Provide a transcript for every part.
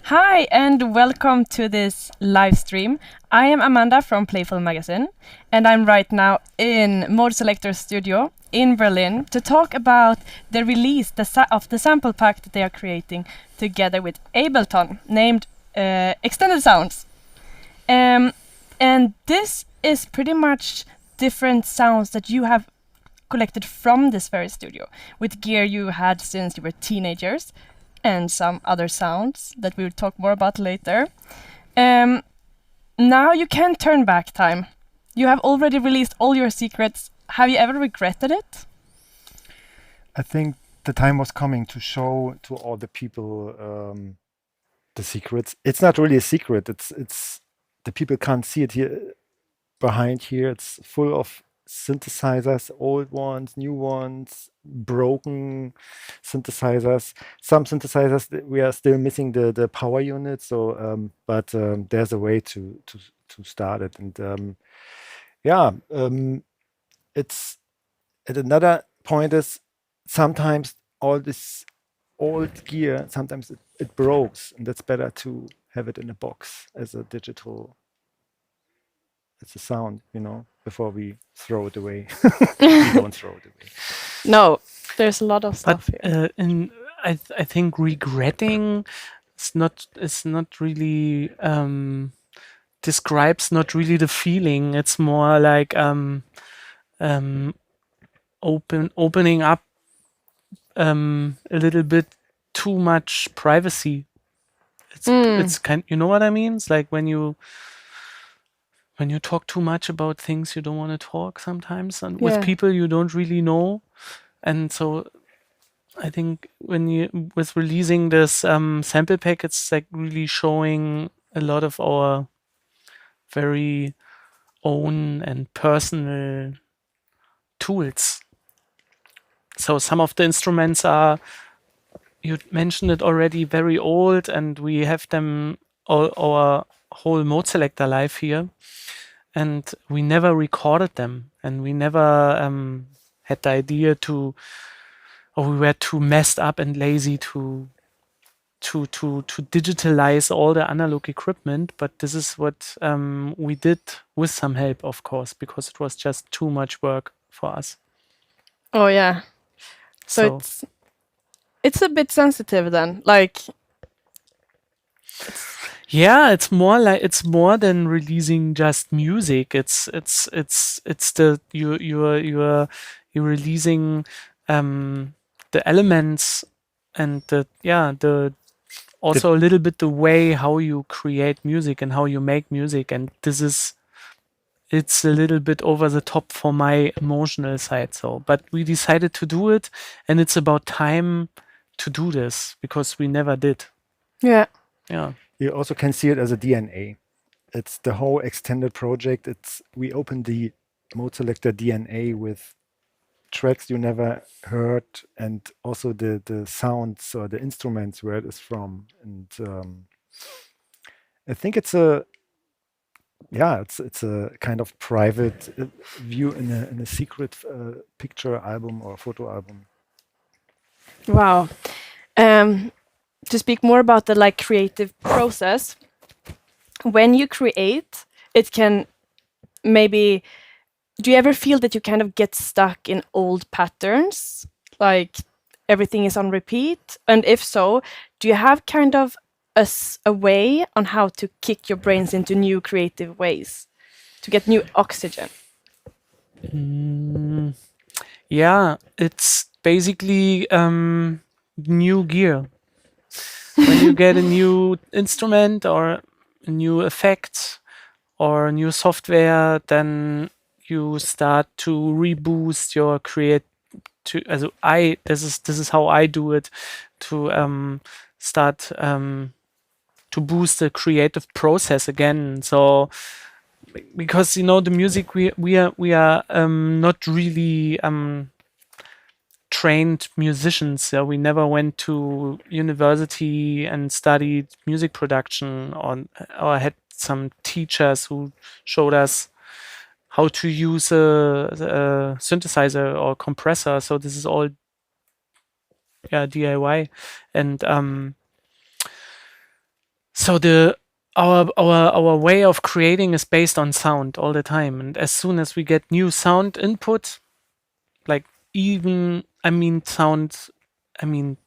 Hi and welcome to this live stream. I am Amanda from Playful Magazine and I'm right now in Modeselektor studio in Berlin to talk about the release of the sample pack that they are creating together with Ableton named Extended Sounds. And this is pretty much different sounds that you have collected from this very studio with gear you had since you were teenagers and some other sounds that we'll talk more about later. Now you can turn back time. You have already released all your secrets. Have you ever regretted it? I think the time was coming to show to all the people the secrets. It's not really a secret. It's the people can't see it here behind here. It's full of synthesizers, old ones, new ones, broken synthesizers. Some synthesizers we are still missing the power unit. So, but there's a way to start it. And it's another point is sometimes all this old gear sometimes it breaks, and that's better to have it in a box as a digital. It's a sound, before we throw it away. We don't throw it away. No, there's a lot of stuff here. I think regretting is not really describes not really the feeling. It's more like opening up a little bit too much privacy. It's kind, you know what I mean? It's like when you talk too much about things you don't want to talk sometimes, and with people you don't really know. And so I think with releasing this sample pack, it's like really showing a lot of our very own and personal tools. So some of the instruments are, you mentioned it already, very old, and we have them our whole Modeselektor live here, and we never recorded them, and we never had the idea or we were too messed up and lazy to digitalize all the analog equipment. But this is what we did with some help, of course, because it was just too much work for us. Oh yeah. So it's a bit sensitive then, like. Yeah, it's more than releasing just music. It's the you're releasing the elements and the also a little bit the way how you create music and how you make music. And it's a little bit over the top for my emotional side. So, but we decided to do it, and it's about time to do this because we never did. Yeah. Yeah. You also can see it as a DNA. It's the whole extended project. We opened the Modeselektor DNA with tracks you never heard, and also the sounds or the instruments where it is from. And I think it's a kind of private view in a secret picture album or photo album. Wow. To speak more about the creative process, when you create, it can maybe. Do you ever feel that you kind of get stuck in old patterns, like everything is on repeat? And if so, do you have kind of a way on how to kick your brains into new creative ways to get new oxygen? Yeah, it's basically new gear. When you get a new instrument or a new effect or new software, then you start to reboost your this is how I do it, to start to boost the creative process again. So because the music we are not really trained musicians. We never went to university and studied music production, or had some teachers who showed us how to use a synthesizer or compressor. So this is all DIY. And So our way of creating is based on sound all the time, and as soon as we get new sound input, like even sound,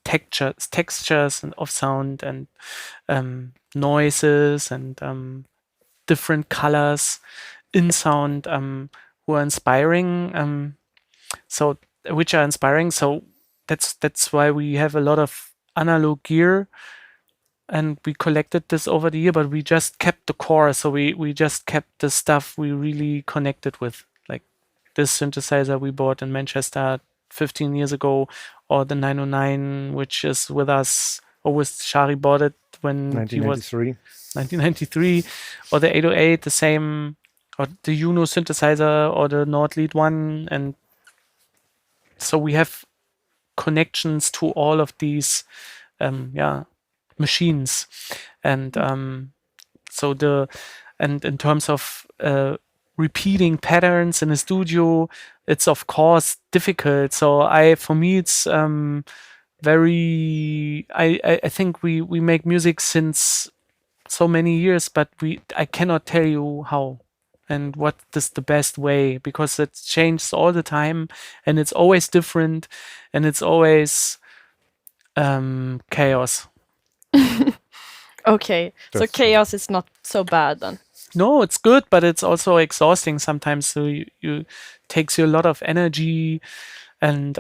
textures of sound and noises and different colors in sound who are inspiring. So which are inspiring. So that's why we have a lot of analog gear, and we collected this over the year, but we just kept the core. So we just kept the stuff we really connected with, like this synthesizer we bought in Manchester 15 years ago, or the 909, which is with us, or with Shari bought it when he was 1993, or the 808, the same, or the Juno synthesizer, or the Nordlead one. And so we have connections to all of these machines. And and in terms of repeating patterns in a studio, it's of course difficult. So for me it's very I think we make music since so many years, but I cannot tell you how and what is the best way, because it changes all the time and it's always different and it's always chaos. Okay, so chaos is not so bad then. No, it's good, but it's also exhausting sometimes. So you takes you a lot of energy, and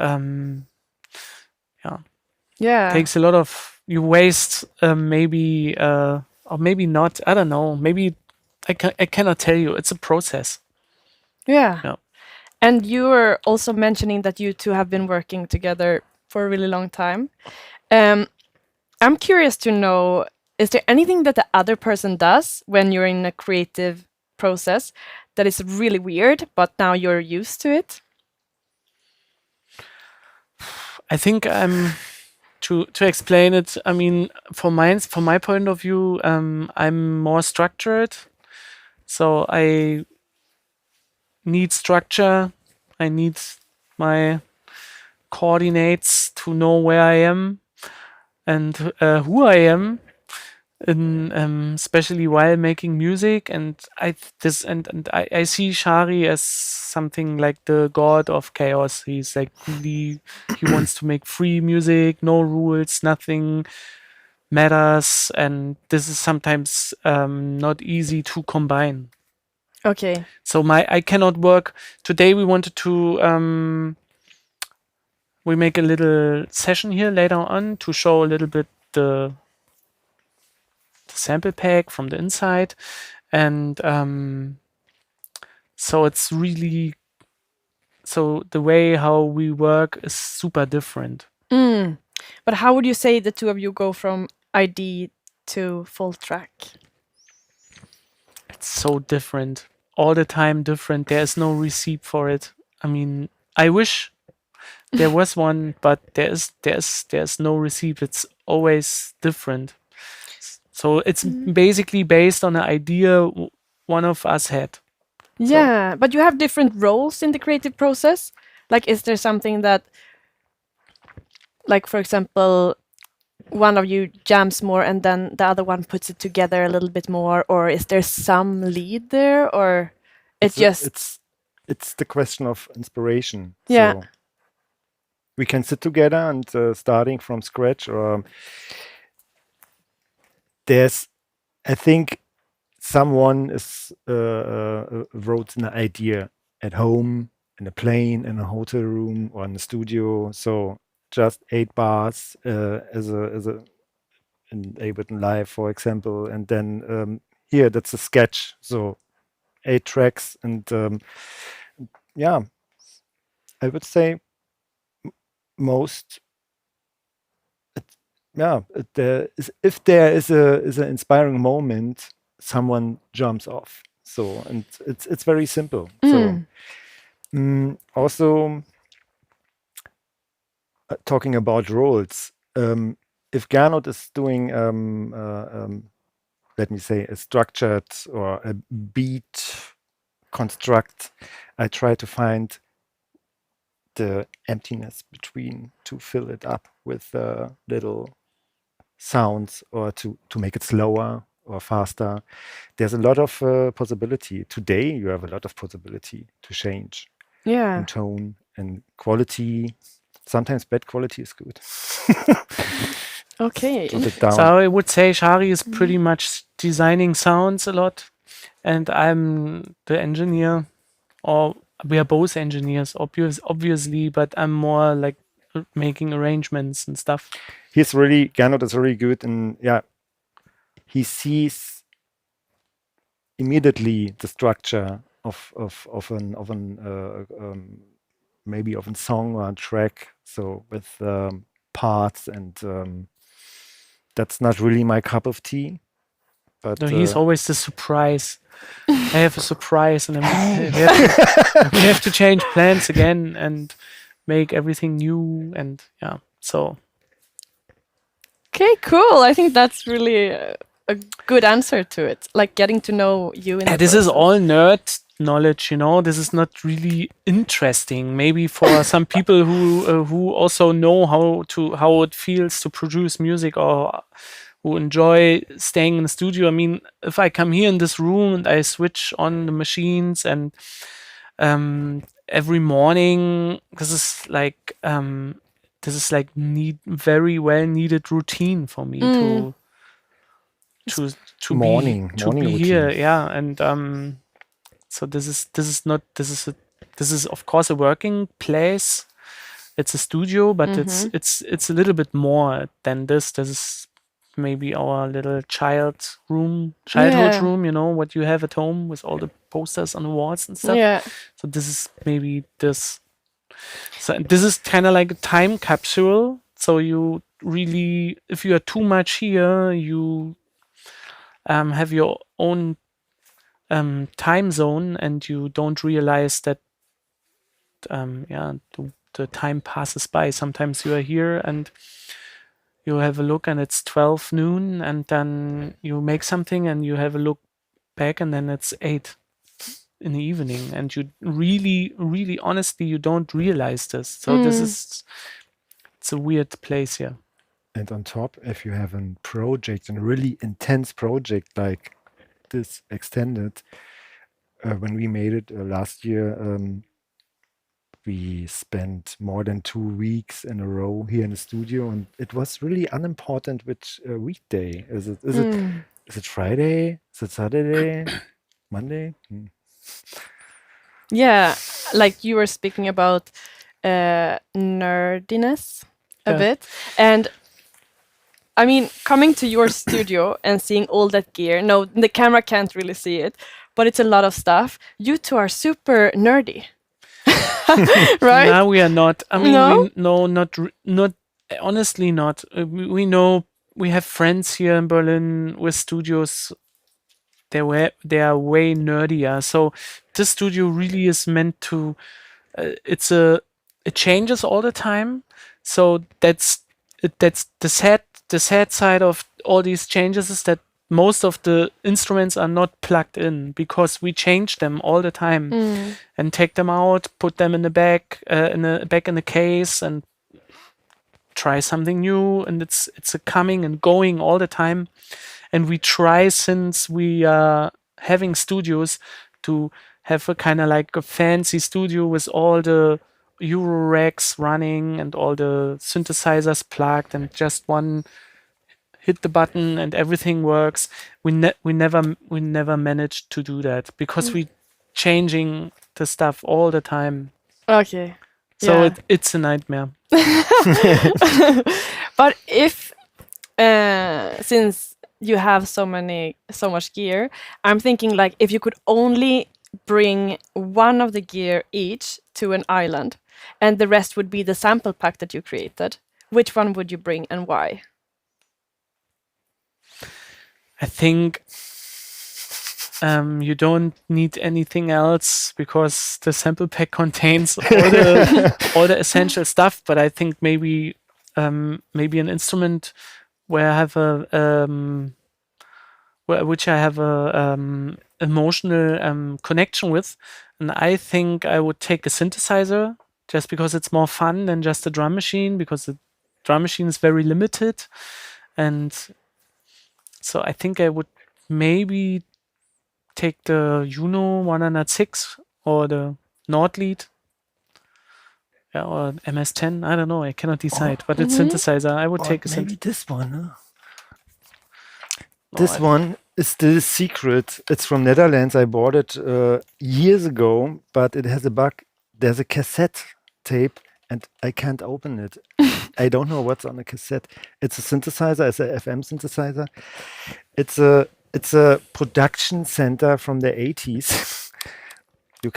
takes a lot of, you waste maybe or maybe not. I don't know. Maybe I cannot tell you. It's a process. Yeah. And you were also mentioning that you two have been working together for a really long time. I'm curious to know, is there anything that the other person does when you're in a creative process that is really weird, but now you're used to it? I think to explain it, I mean, from my point of view, I'm more structured. So I need structure. I need my coordinates to know where I am and who I am, and especially while making music. And I see Shari as something like the god of chaos. He's like really, he wants to make free music, no rules, nothing matters, and this is sometimes not easy to combine. Okay. So I cannot work. Today we wanted to we make a little session here later on to show a little bit the sample pack from the inside, and so it's really, so the way how we work is super different. But how would you say the two of you go from ID to full track? It's so different, all the time different. There's no receipt for it. I mean, I wish there was one, but there's no receipt. It's always different. So it's basically based on an idea one of us had. Yeah, but you have different roles in the creative process. Like, is there something that, like, for example, one of you jams more and then the other one puts it together a little bit more, or is there some lead there, or it's the question of inspiration. Yeah. So we can sit together and starting from scratch, or I think someone wrote an idea at home, in a plane, in a hotel room, or in a studio. So just 8 bars as in Ableton Live, for example, and then here that's a sketch. So 8 tracks, and I would say most. If there is an inspiring moment, someone jumps off. So, and it's very simple. So also talking about roles, if Gernot is doing let me say a structured or a beat construct, I try to find the emptiness between to fill it up with little sounds, or to make it slower, or faster. There's a lot of possibility. Today, you have a lot of possibility to change Yeah. in tone and quality. Sometimes bad quality is good. Okay. Drop it down. So I would say Shari is pretty much designing sounds a lot, and I'm the engineer, or we are both engineers, obviously, but I'm more like making arrangements and stuff. Gernot is really good, and he sees immediately the structure of an maybe of a song or a track. So with parts, and that's not really my cup of tea. But No, he's always the surprise. I have a surprise, and we have to change plans again and make everything new, and so. Okay, cool. I think that's really a good answer to it. Like getting to know you in the This is process. all nerd knowledge, This is not really interesting. Maybe for some people who also know how it feels to produce music, or who enjoy staying in the studio. I mean, if I come here in this room and I switch on the machines, and every morning, this is like very well needed routine for me to morning be here, routine. and so this is of course a working place. It's a studio, but it's a little bit more than this. This is maybe our little childhood room, what you have at home with all the posters on the walls and stuff. Yeah. So this is maybe this. So this is kind of like a time capsule. So you really, if you are too much here, you have your own time zone, and you don't realize that the time passes by. Sometimes you are here and you have a look and it's 12 noon, and then you make something and you have a look back and then it's 8 in the evening, and you really honestly you don't realize this. So it's a weird place here. And on top, if you have a project, a really intense project like this extended, when we made it last year, we spent more than 2 weeks in a row here in the studio, and it was really unimportant which weekday. Is it Friday? Is it Saturday? Monday? Yeah, like you were speaking about nerdiness a bit, and I mean, coming to your studio and seeing all that gear. No, the camera can't really see it, but it's a lot of stuff. You two are super nerdy. Right? No, we are not. I mean, No? not honestly not. We know we have friends here in Berlin with studios. They are way nerdier. So this studio really is meant to. It changes all the time. So that's the sad side of all these changes is that most of the instruments are not plugged in, because we change them all the time and take them out, put them in the back in the case, and try something new. And it's a coming and going all the time. And we try, since we are having studios, to have a kind of like a fancy studio with all the Euro racks running and all the synthesizers plugged, and just one hit the button and everything works. We never managed to do that, because we changing the stuff all the time. Okay. So it's a nightmare. But if since you have so much gear, I'm thinking like if you could only bring one of the gear each to an island, and the rest would be the sample pack that you created, which one would you bring and why? I think you don't need anything else, because the sample pack contains all the essential stuff. But I think maybe an instrument where I have which I have a emotional connection with, and I think I would take a synthesizer, just because it's more fun than just a drum machine, because the drum machine is very limited. And so I think I would maybe take the Juno 106 or the Nord lead. Yeah, or MS-10. I don't know. I cannot decide. But it's synthesizer. I would take a maybe this one. Huh? No, This one is still a secret. It's from Netherlands. I bought it years ago, but it has a bug. There's a cassette tape, and I can't open it. I don't know what's on the cassette. It's a synthesizer. It's a FM synthesizer. It's a production center from the 80s. You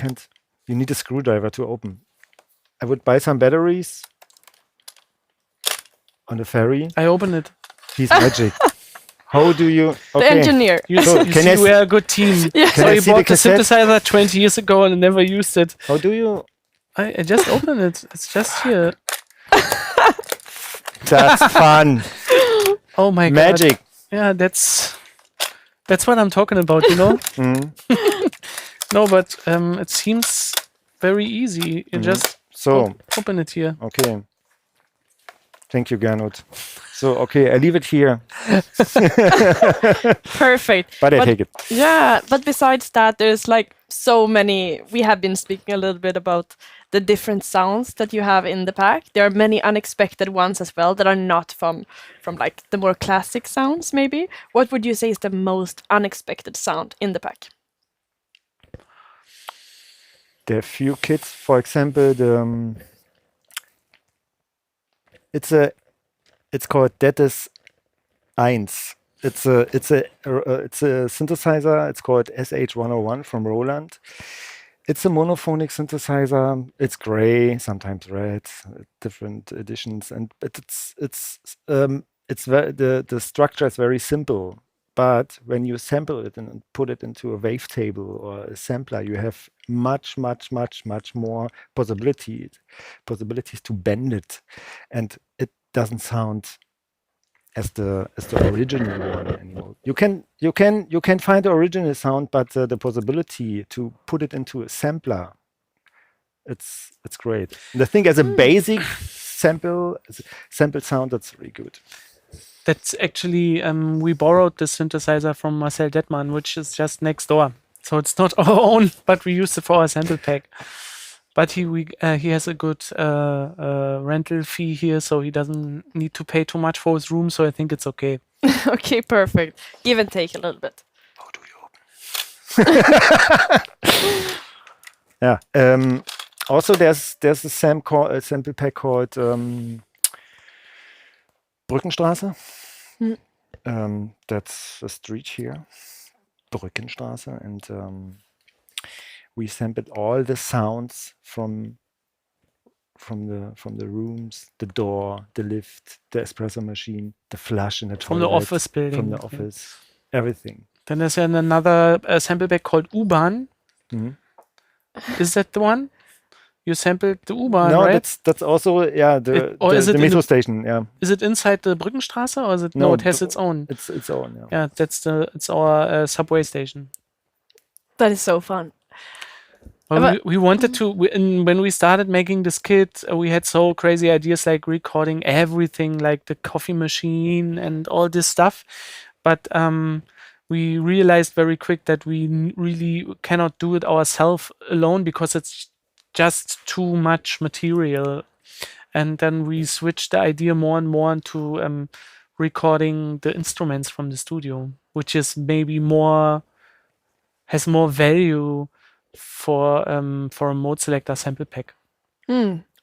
need a screwdriver to open. I would buy some batteries on the ferry. I open it. He's magic. How do you? The engineer. You So, see, we're a good team. Yeah. So Can I you see the bought the cassette? synthesizer 20 years ago and never used it. How do you? I just open it. It's just here. That's fun. Oh my god. Magic. Yeah, that's what I'm talking about, you know? Mm. No, but it seems very easy. You just So, open it here. okay. Thank you, Gernot. So, okay, I leave it here, Perfect. but I take it. Yeah, but besides that, there's like so many. We have been speaking a little bit about the different sounds that you have in the pack. There are many unexpected ones as well that are not from like the more classic sounds. Maybe what would you say is the most unexpected sound in the pack? There are few kits, for example, it's called Dettes 1. It's a synthesizer. It's called SH101 from Roland. It's a monophonic synthesizer. It's gray, sometimes red, different editions, but the structure is very simple. But when you sample it and put it into a wavetable or a sampler, you have much more possibilities to bend it, and it doesn't sound as the original one anymore. You can find the original sound, but the possibility to put it into a sampler, it's great. And I think as a basic sample sound, that's really good. That's actually, we borrowed the synthesizer from Marcel Detman, which is just next door. So it's not our own, but we used it for our sample pack. But he has a good rental fee here, so he doesn't need to pay too much for his room. So I think it's okay. Okay, perfect. Give and take a little bit. How do you open? Yeah. Also, there's a sample pack called Brückenstraße. That's a street here, Brückenstraße, and we sampled all the sounds from the rooms, the door, the lift, the espresso machine, the flush in the toilet. From the office building. From the office, everything. Then there's another sample pack called U-Bahn. Mhm. Is that the one? You sampled the U-Bahn, No, right? that's also the metro station. Yeah, Is it inside the Brückenstraße or is it? No, it has its own. It's its own. Yeah. Yeah, it's our subway station. That is so fun. Well, we wanted to, when we started making this kit, we had so crazy ideas like recording everything, like the coffee machine and all this stuff. But we realized very quick that we really cannot do it ourselves alone because it's just too much material. And then we switched the idea more and more into recording the instruments from the studio, which is maybe has more value for a Modeselektor sample pack.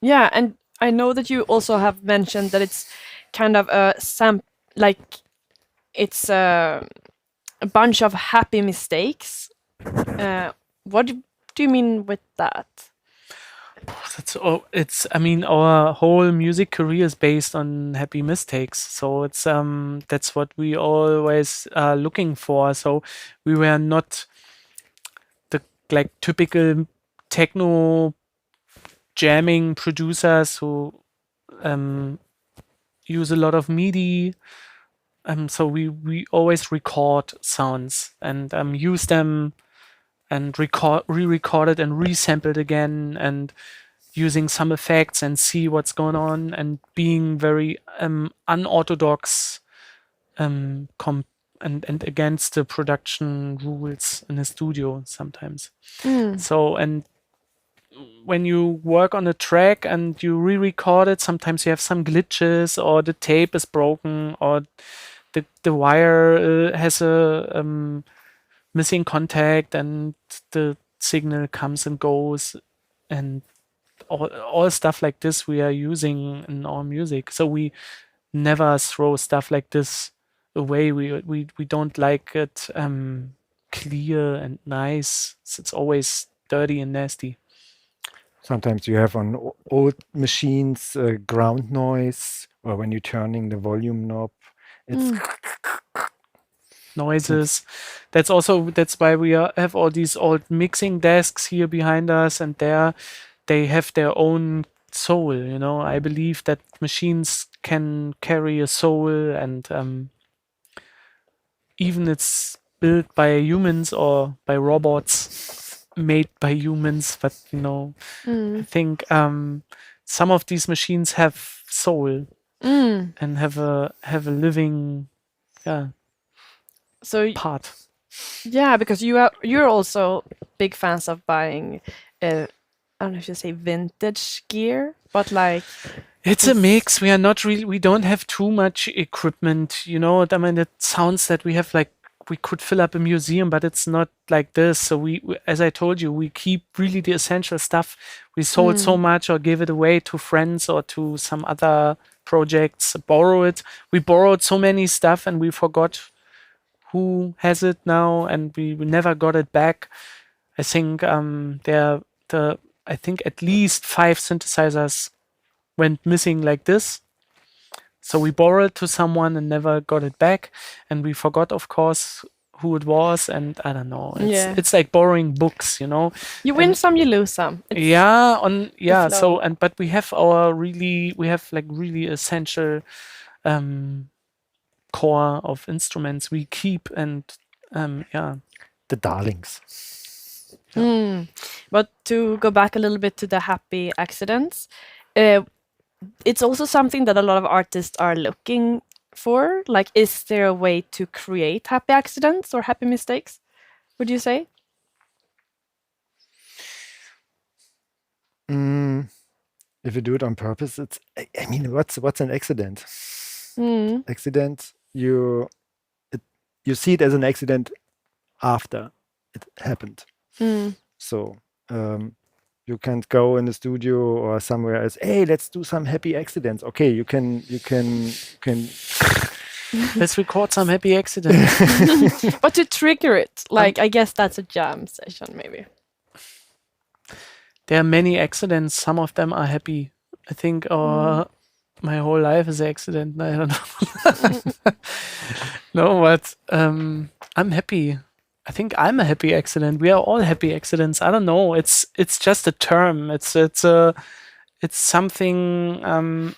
Yeah, and I know that you also have mentioned that it's kind of a it's a bunch of happy mistakes. What do you mean with that? Our whole music career is based on happy mistakes. So it's that's what we always are looking for. So we were not the typical techno jamming producers who use a lot of MIDI. So we always record sounds and use them and re-record it and resample it again and using some effects and see what's going on and being very unorthodox and against the production rules in a studio sometimes. Mm. So, and when you work on a track and you re-record it, sometimes you have some glitches, or the tape is broken, or the wire has a missing contact, and the signal comes and goes, and all stuff like this we are using in our music. So we never throw stuff like this away. We don't like it clear and nice. It's always dirty and nasty. Sometimes you have on old machines ground noise, or when you're turning the volume knob, it's noises. That's why we have all these old mixing desks here behind us, and they have their own soul. I believe that machines can carry a soul, and even it's built by humans or by robots made by humans, but I think some of these machines have soul and have a living So part. yeah, because you're also big fans of buying, I don't know if you say vintage gear, but like It's a mix. We don't have too much equipment, I mean, it sounds that we have we could fill up a museum, but it's not like this. So we as I told you, we keep really the essential stuff. We sold so much or gave it away to friends or to some other projects, borrow it. We borrowed so many stuff and we forgot who has it now, and we never got it back. I think I think at least 5 synthesizers went missing like this. So we borrowed to someone and never got it back, and we forgot, of course, who it was, and I don't know. It's like borrowing books, You win some, you lose some. But we have really essential core of instruments we keep, and the darlings. But to go back a little bit to the happy accidents, it's also something that a lot of artists are looking for. Like, is there a way to create happy accidents or happy mistakes, would you say? If you do it on purpose, I mean, what's an accident? Accident, you see it as an accident after it happened. So you can't go in the studio or somewhere as, hey, let's do some happy accidents. Okay, you can let's record some happy accidents. But to trigger it, like, I guess that's a jam session maybe. There are many accidents. Some of them are happy. I think my whole life is an accident. I don't know. No, but I'm happy. I think I'm a happy accident. We are all happy accidents. I don't know. It's just a term. It's something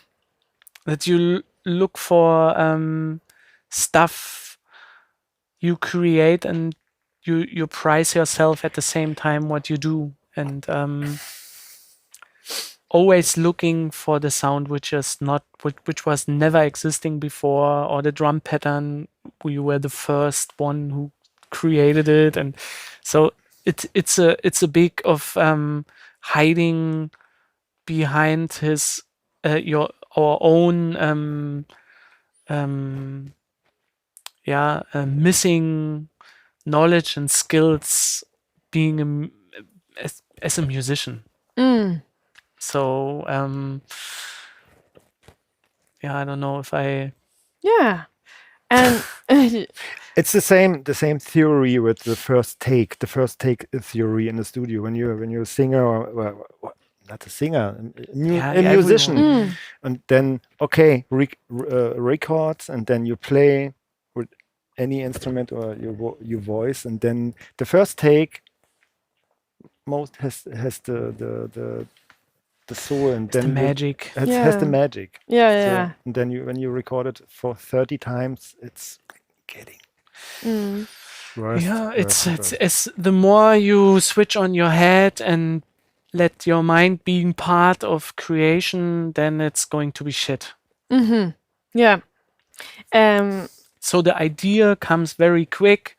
that you look for, stuff you create, and you prize yourself at the same time what you do, and always looking for the sound which was never existing before, or the drum pattern you were the first one who created it. And so it's a big of hiding behind our own missing knowledge and skills being as a musician. So I don't know if I and it's the same theory with the first take theory in the studio. When you're a singer, or not a singer, a musician, and then records, and then you play with any instrument or your voice, and then the first take most has the soul, and then the magic. Has the magic. Yeah. So, and then when you record it for 30 times, it's getting worse. It's the more you switch on your head and let your mind being part of creation, then it's going to be shit. Yeah. so the idea comes very quick.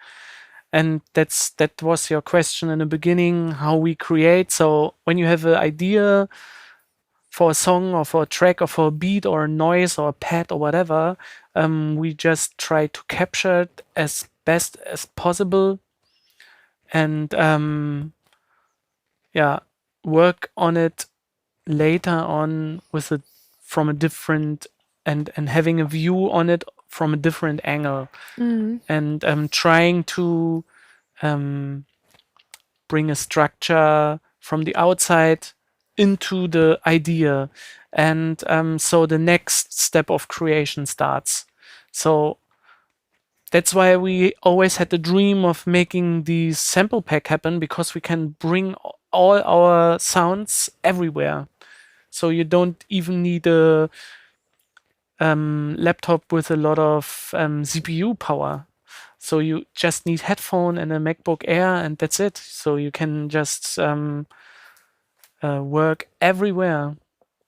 And that was your question in the beginning, how we create. So when you have an idea for a song or for a track or for a beat or a noise or a pad or whatever, we just try to capture it as best as possible and work on it later on with it from a different and having a view on it from a different angle, and trying to bring a structure from the outside into the idea, and so the next step of creation starts. So that's why we always had the dream of making the sample pack happen, because we can bring all our sounds everywhere. So you don't even need a laptop with a lot of CPU power. So you just need headphone and a MacBook Air, and that's it. So you can just work everywhere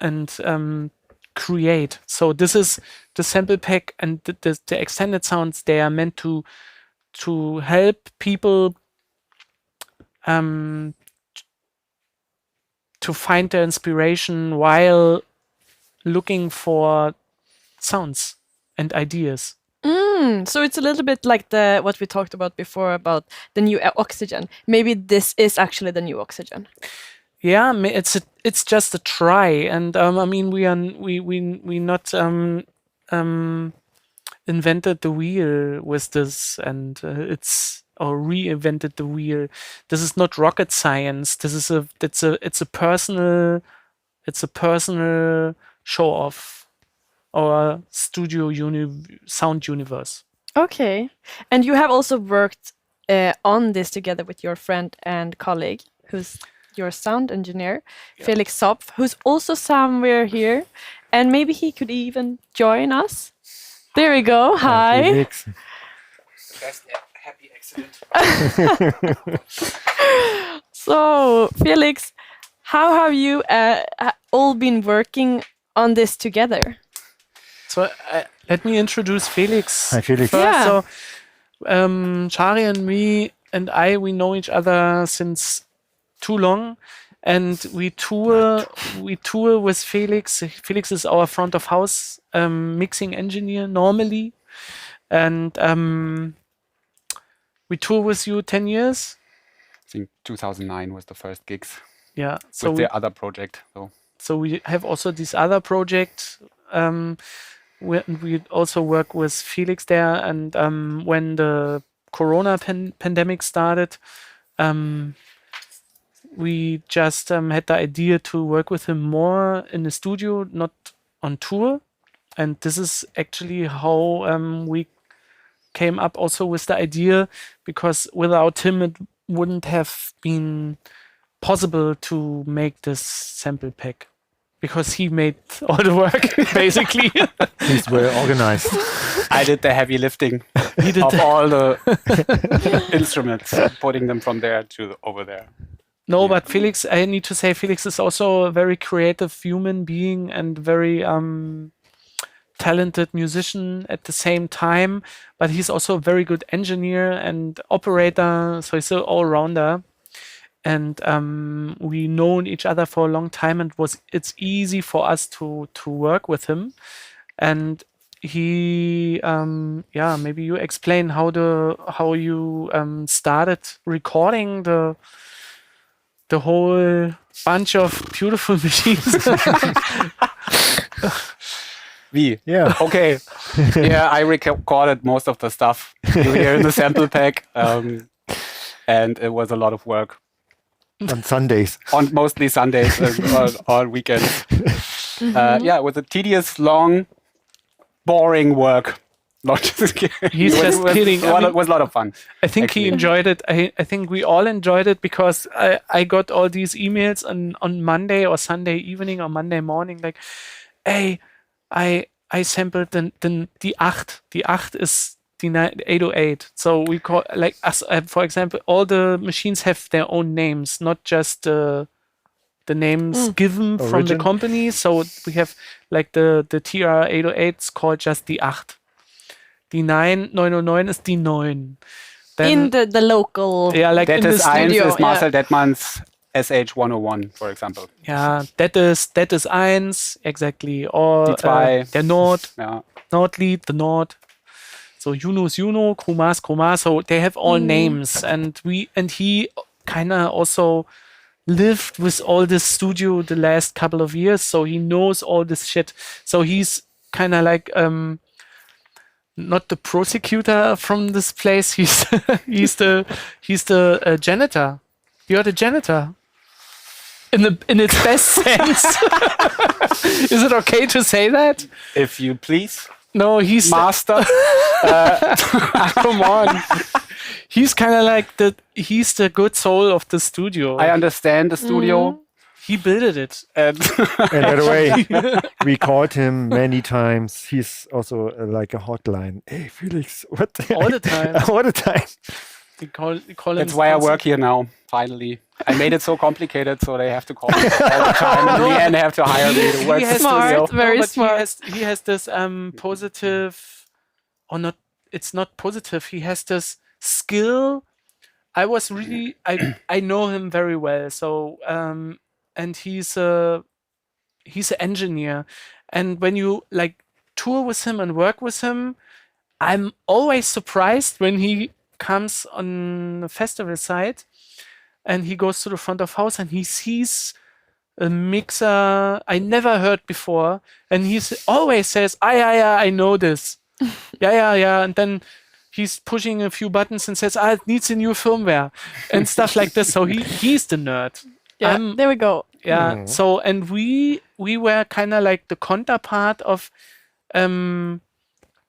and create. So this is the sample pack, and the extended sounds. They are meant to help people to find their inspiration while looking for sounds and ideas. So it's a little bit like what we talked about before about the new oxygen. Maybe this is actually the new oxygen. Yeah, it's just a try, and I mean we not invented the wheel with this, and or reinvented the wheel. This is not rocket science. This is it's a personal show off our studio sound universe. Okay, and you have also worked on this together with your friend and colleague, who's your sound engineer, Felix Zoepf, who's also somewhere here, and maybe he could even join us. There we go. Hi. Felix. Best happy accident. So, Felix, how have you all been working on this together? So let me introduce Felix. Hi, Felix. First. Yeah. So Shari and me and we know each other since too long, and we tour with Felix. Felix is our front of house mixing engineer normally, and we tour with you 10 years. I think 2009 was the first gigs. Yeah, so with the other project. So we have also this other project. We also work with Felix there, and when the Corona pandemic started, we just had the idea to work with him more in the studio, not on tour. And this is actually how we came up also with the idea, because without him it wouldn't have been possible to make this sample pack, because he made all the work basically. He's well organized. I did the heavy lifting of all the instruments, putting them from there to over there. No, but Felix, I need to say, Felix is also a very creative human being and very talented musician at the same time. But he's also a very good engineer and operator, so he's an all-rounder. And we known each other for a long time, and it's easy for us to work with him. And he, maybe you explain how you started recording the whole bunch of beautiful machines. Yeah. Okay. Yeah, I recorded most of the stuff you hear in the sample pack, and it was a lot of work. On Sundays. On mostly Sundays and on weekends. Yeah, with a tedious, long, boring work. Not just kidding. He's just kidding. It was a lot of fun. I think actually. He enjoyed it. I think we all enjoyed it, because I got all these emails on Monday or Sunday evening or Monday morning, like, hey, I sampled the 8. The 8 is the 808. So we call, like, us, for example, all the machines have their own names, not just the names given from the company. So we have like the TR-808s called just the 8. Die 909 ist die 9. Then, in the local. yeah, like in the That is 1 studio. is Marcel Detmann's SH101, for example. Yeah, that is 1, exactly. Or Die 2. der Nord, Yeah. Nordlied, the Nord. So Juno is Juno, Chromas, Chroma. So they have all names, and he kind of also lived with all this studio the last couple of years, so he knows all this shit. So he's kind of like not the prosecutor from this place. He's he's the janitor. You're the janitor. In its best sense. Is it okay to say that? If you please. No, he's Master. come on. He's kind of like he's the good soul of the studio. I understand the studio. He built it. And And by the way, we called him many times. He's also like a hotline. Hey, Felix, what? All the time. All the time. We call him. that's why I work here now, finally. I made it so complicated, so they have to call me all the time. In the end, they have to hire me to work He in the has studio. Smart, very but smart. He has this positive, or not. It's not positive. He has this skill. I know him very well. So and he's an engineer. And when you like tour with him and work with him, I'm always surprised when he comes on the festival site and he goes to the front of house and he sees a mixer I never heard before, and he always says, I know this. yeah. And then he's pushing a few buttons and says, it needs a new firmware and stuff like this. So he's the nerd. Yeah, there we go. Yeah. So, and we were kind of like the counterpart of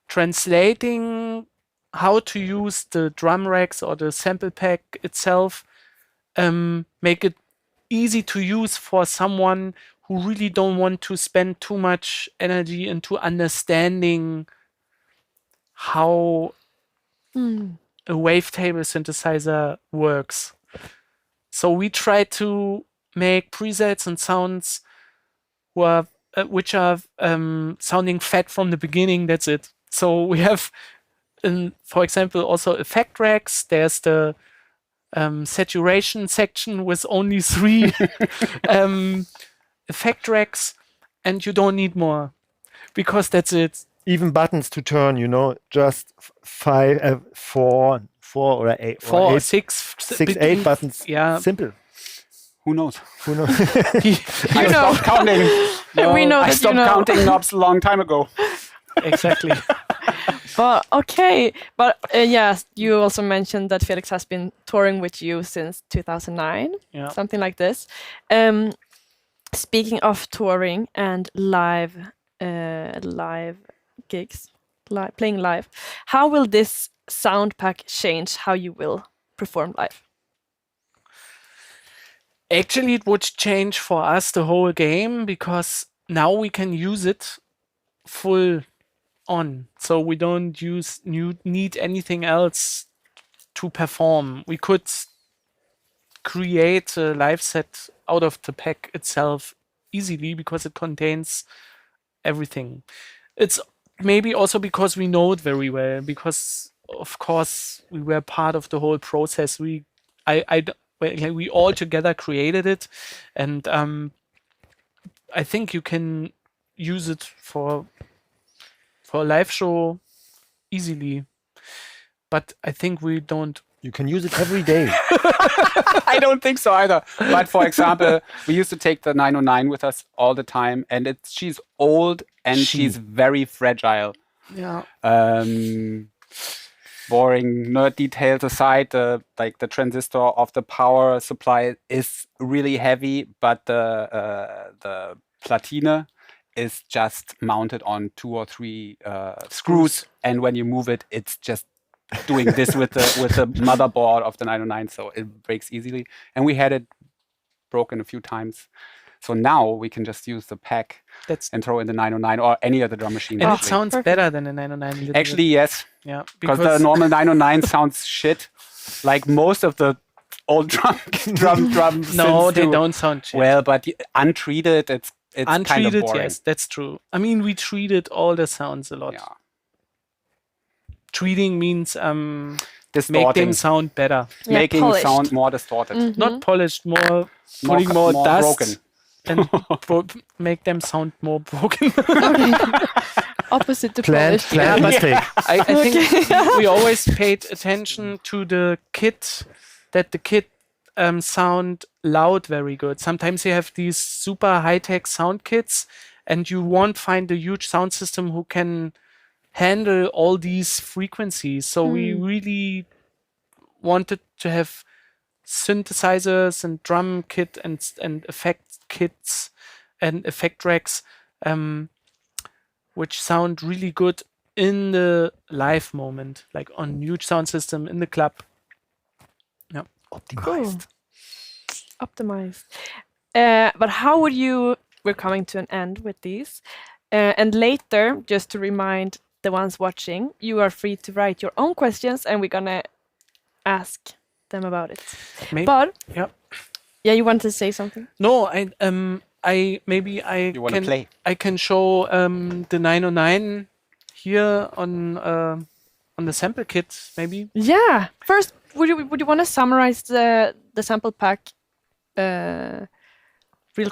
translating how to use the drum racks or the sample pack itself, make it easy to use for someone who really don't want to spend too much energy into understanding how a wavetable synthesizer works. So we try to make presets and sounds which are sounding fat from the beginning. That's it. So we have, for example, also effect racks. There's the saturation section with only 3 effect racks, and you don't need more because that's it. Even buttons to turn, just 5, 4, or 8, 4 or or 8, 6, 8 buttons. Yeah. Simple. Who knows? Who knows? I stopped counting. We know I that stopped counting knobs a long time ago. Exactly. But okay, but yes, you also mentioned that Felix has been touring with you since 2009, something like this. Speaking of touring and live gigs, playing live, how will this sound pack change how you will perform live? Actually, it would change for us the whole game because now we can use it full on. So we don't need anything else to perform. We could create a live set out of the pack itself easily because it contains everything. It's maybe also because we know it very well, because of course we were part of the whole process. We all together created it, and I think you can use it for a live show easily. But I think we don't. You can use it every day. I don't think so either. But for example, we used to take the 909 with us all the time, and she's old and she's very fragile. Yeah. Boring nerd details aside, the transistor of the power supply is really heavy, but the platine is just mounted on 2 or 3 screws, and when you move it, it's just doing this with the motherboard of the 909, so it breaks easily. And we had it broken a few times. So now we can just use the pack and throw in the 909 or any other drum machine. And it sounds better than the 909. Actually, yes. Yeah, because the normal 909 sounds shit. Like most of the old drum No, they do. don't sound shit. Well, but untreated, it's untreated, kind of boring. yes, that's true. I mean, we treated all the sounds a lot. Yeah. treating means make Distorting. them sound better. Yeah, Making polished. sound more distorted. Not polished, more putting more dust broken. and make them sound more broken. Opposite to Planned polished. mistake. I think we always paid attention to the kit, that the kit sound loud very good. Sometimes you have these super high-tech sound kits and you won't find a huge sound system who can handle all these frequencies. So we really wanted to have synthesizers and drum kit and effect kits and effect racks which sound really good in the live moment, like on huge sound system in the club. Yeah. Cool. Optimized. But how would you, we're coming to an end with these, and later, just to remind the ones watching, you are free to write your own questions and we're gonna ask them about it. But yeah, you want to say something? No, maybe You want to play? I can show the 909 here on the sample kit, maybe. Yeah. First, would you want to summarize the sample pack real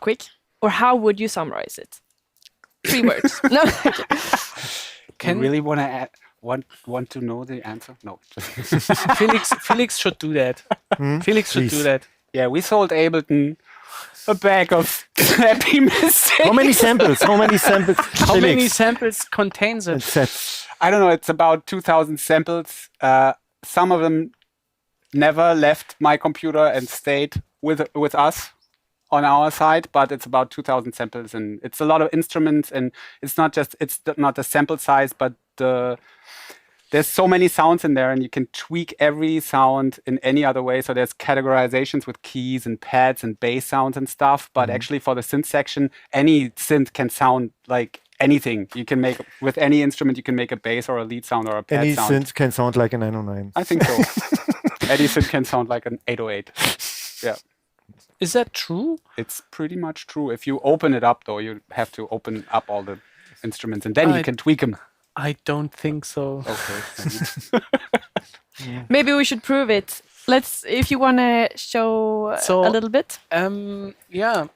quick, or how would you summarize it? 3 words. No. You really want to know the answer? No. Felix should do that. Felix should do that. Yeah, we sold Ableton a bag of happy mistakes. How many samples? How many Felix? samples contains it? Sets. I don't know. It's about 2,000 samples. Some of them never left my computer and stayed with us on our side, but it's about 2,000 samples, and it's a lot of instruments, and it's not the sample size, but there's so many sounds in there, and you can tweak every sound in any other way. So there's categorizations with keys and pads and bass sounds and stuff. But actually, for the synth section, any synth can sound like anything. You can make with any instrument. You can make a bass or a lead sound or a pad sound. Any synth can sound like a 909. I think so. Any synth can sound like an 808. Yeah. Is that true? It's pretty much true. If you open it up, though, you have to open up all the instruments, and then you can tweak them. I don't think so. Okay. Maybe we should prove it. If you want to show a little bit. Yeah.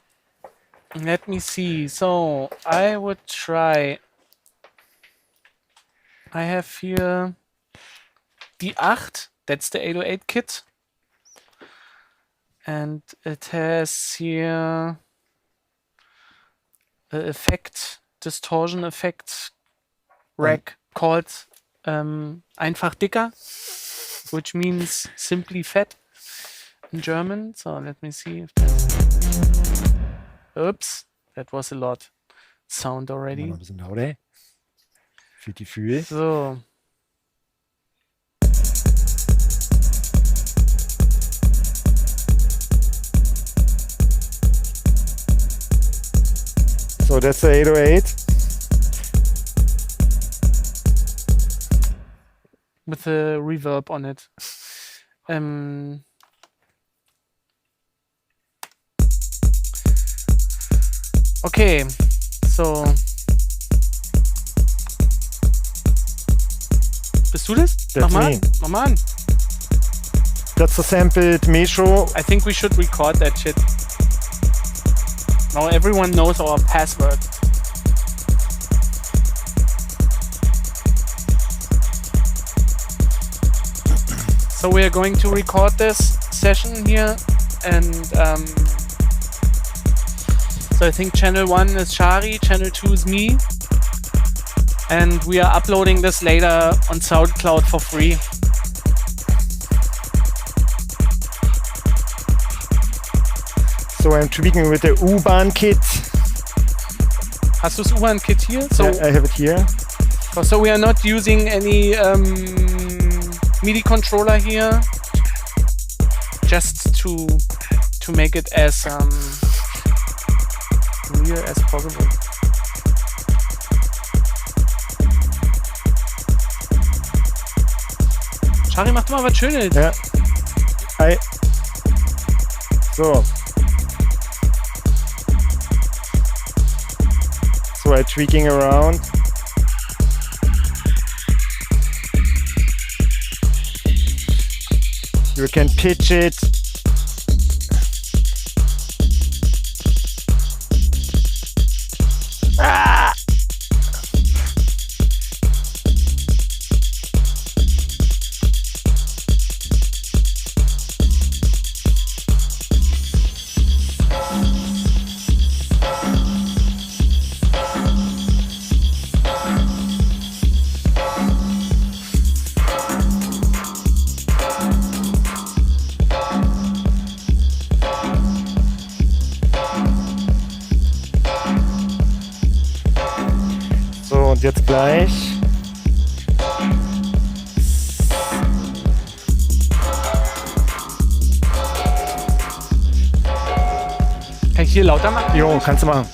Let me see. So I would try. I have here the 8. That's the 808 kit. And it has here the distortion effect rack called einfach dicker, which means simply fat in German. So let me see if that's... Oops, that was a lot sound already. Ein bisschen lauter. Für die Gefühle. So. So that's the 808. With a reverb on it. Okay, so. Bist du das? That's Mach mal. me. Mach mal an. That's the sampled Metro. I think we should record that shit. Now everyone knows our password. So we are going to record this session here, and so I think channel 1 is Shari, channel 2 is me, and we are uploading this later on SoundCloud for free. So I'm tweaking with the U-Bahn kit. Hast du das U-Bahn-Kit hier? So, Yeah, I have it here. so we are not using any MIDI controller here, just to make it as real as possible. Shari, mach doch mal was Schönes. Ja. So. So I'm tweaking around. You can pitch it. Ah! Und jetzt gleich. Kann ich hier lauter machen? Jo, kannst du machen.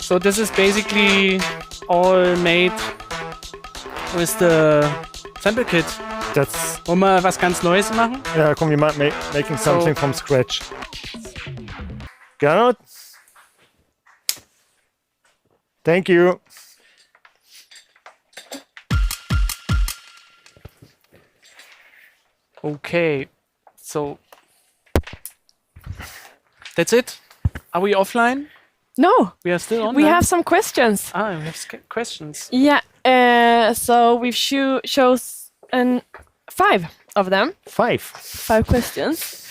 So this is basically all made with the sample kit. That's Wollen wir was ganz Neues machen? yeah. Come, we might making something from scratch. Got it? Thank you. Okay, so that's it. Are we offline? No, We are still online. we have some questions. we have questions. Yeah, so we've chosen 5 of them. 5 questions.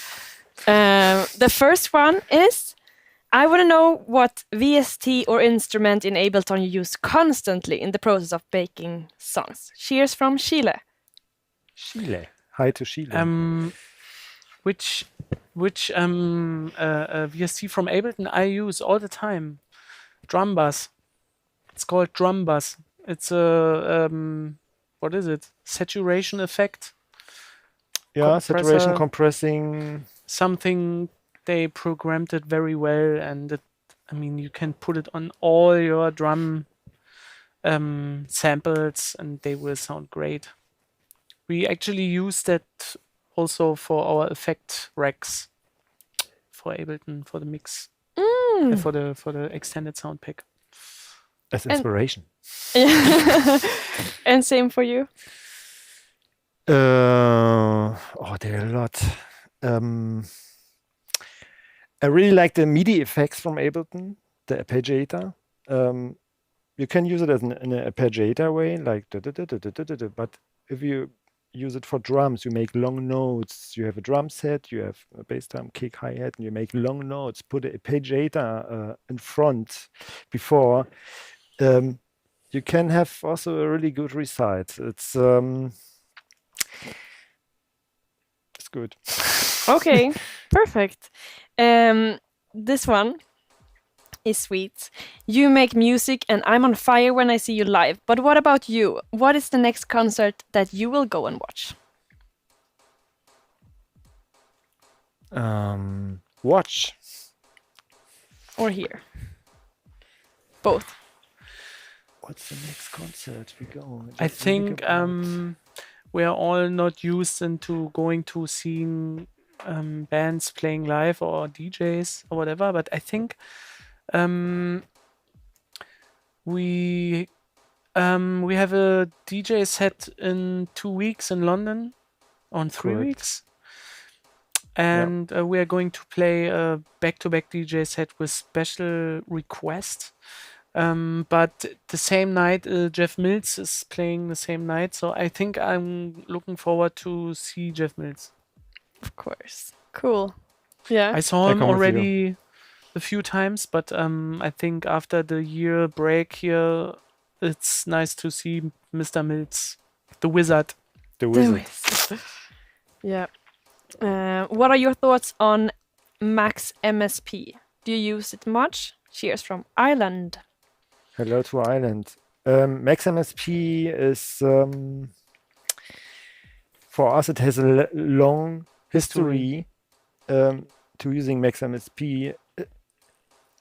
The first one is, I want to know what VST or instrument in Ableton you use constantly in the process of making songs. Cheers from Chile. Chile. Hi to Chile. Which VST from Ableton I use all the time? Drum bass. It's called drum bass. It's a what is it? Saturation effect. Yeah, saturation compressor. compressing. Something they programmed it very well, and I mean you can put it on all your drum samples, and they will sound great. We actually use that also for our effect racks for Ableton, for the mix, for the extended sound pack. as inspiration. And same for you? There are a lot. I really like the MIDI effects from Ableton, the arpeggiator. You can use it as in an arpeggiator way, like but if you use it for drums, you make long notes. You have a drum set, you have a bass drum, kick, hi-hat, and you make long notes. Put an arpeggiator in front before. You can have also a really good result. It's good. Okay, perfect. This one is sweet. You make music and I'm on fire when I see you live. But what about you? What is the next concert that you will go and watch? Watch. Or hear? Both. What's the next concert we go? I Just think think about- we are all not used into going to seeing bands playing live or DJs or whatever, but I think we have a DJ set in 2 weeks in London, on 3 Correct. weeks, and we are going to play a back-to-back DJ set with special request. But the same night, Jeff Mills is playing the same night, so I think I'm looking forward to see Jeff Mills. Of course. Cool. Yeah. I saw I him come with you. already a few times, but I think after the year break here, it's nice to see Mr. Mills, the wizard. The Wizard. Yeah. What are your thoughts on Max MSP? Do you use it much? Cheers from Ireland. Hello to Ireland. Max MSP is for us. It has a long history to using Max MSP.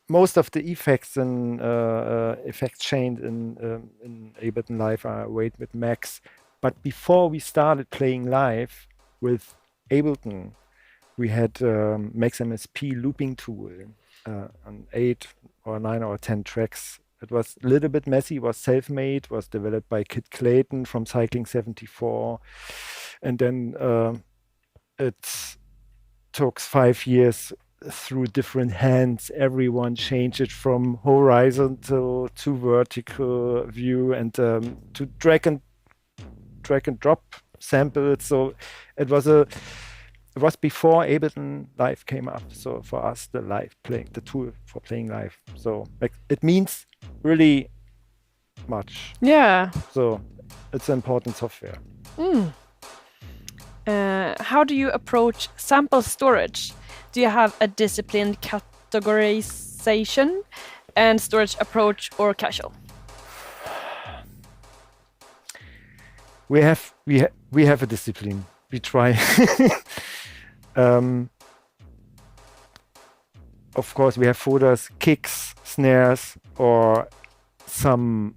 Most of the effects and effect chained in Ableton Live are weighted with Max. But before we started playing live with Ableton, we had Max MSP looping tool on 8 or 9 or 10 tracks. It was a little bit messy, was self-made, was developed by Kit Clayton from Cycling 74. And then it took 5 years through different hands. Everyone changed it from horizontal to vertical view and to drag and drop samples. So it was before Ableton Live came up. So for us, the tool for playing live. So it means really much. Yeah. So it's an important software. How do you approach sample storage? Do you have a disciplined categorization and storage approach or casual? We have a discipline. We try. Of course, we have folders, kicks, snares, or some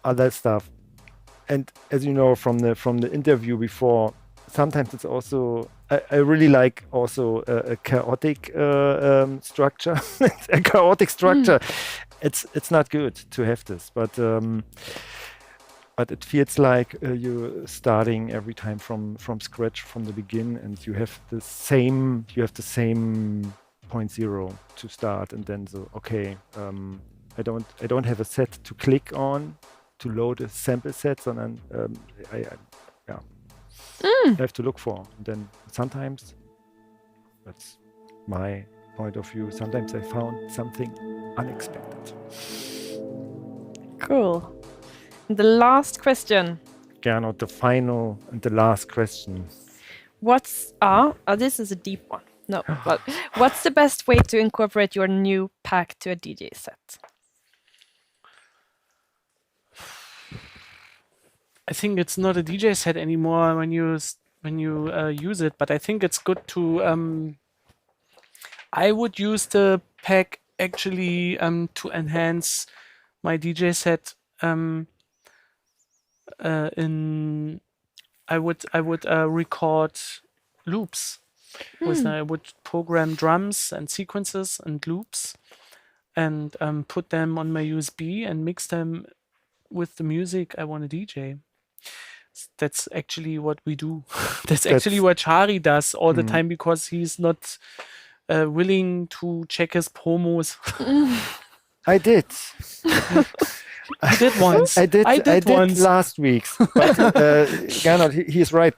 other stuff. And as you know from the interview before, sometimes it's also I really like also a chaotic structure. A chaotic structure. It's not good to have this, but it feels like you're starting every time from scratch from the beginning, and you have the same 0.0 to start, and then I don't have a set to click on to load a sample set, and I have to look for. And then sometimes, that's my point of view, sometimes I found something unexpected. Cool. The last question. Gernot, the final and the last question. This is a deep one. No, but what's the best way to incorporate your new pack to a DJ set? I think it's not a DJ set anymore when you use it, but I think it's good to. I would use the pack actually to enhance my DJ set. I would record loops. I would program drums and sequences and loops, and put them on my USB and mix them with the music I want to DJ. That's actually what we do. That's actually what Chari does all the time, because he's not willing to check his promos. I did. I did once. I did once last week. But Gernot, he's right.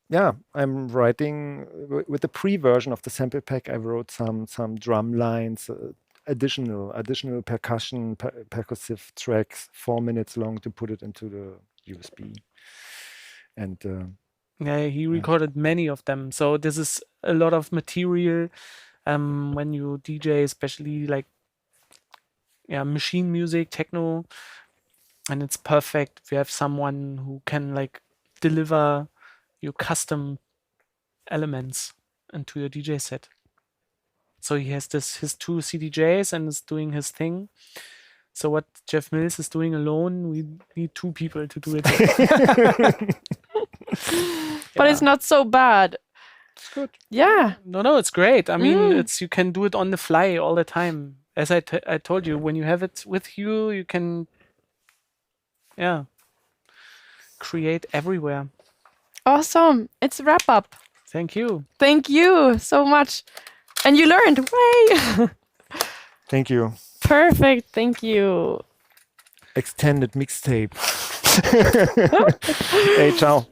Yeah, I'm writing with the pre-version of the sample pack. I wrote some drum lines, additional percussion, percussive tracks, 4 minutes long, to put it into the USB. And yeah, he recorded many of them. So this is a lot of material when you DJ, especially like machine music, techno, and it's perfect if you have someone who can like deliver your custom elements into your DJ set. So he has his 2 CDJs and is doing his thing. So what Jeff Mills is doing alone, we need 2 people to do it. But it's not so bad. It's good. Yeah. No, it's great. I mean, you can do it on the fly all the time. As I told you, when you have it with you, you can, create everywhere. Awesome. It's a wrap up. Thank you. Thank you so much. And you learned. Way. thank you. Perfect. Thank you. Extended mixtape. Hey, ciao.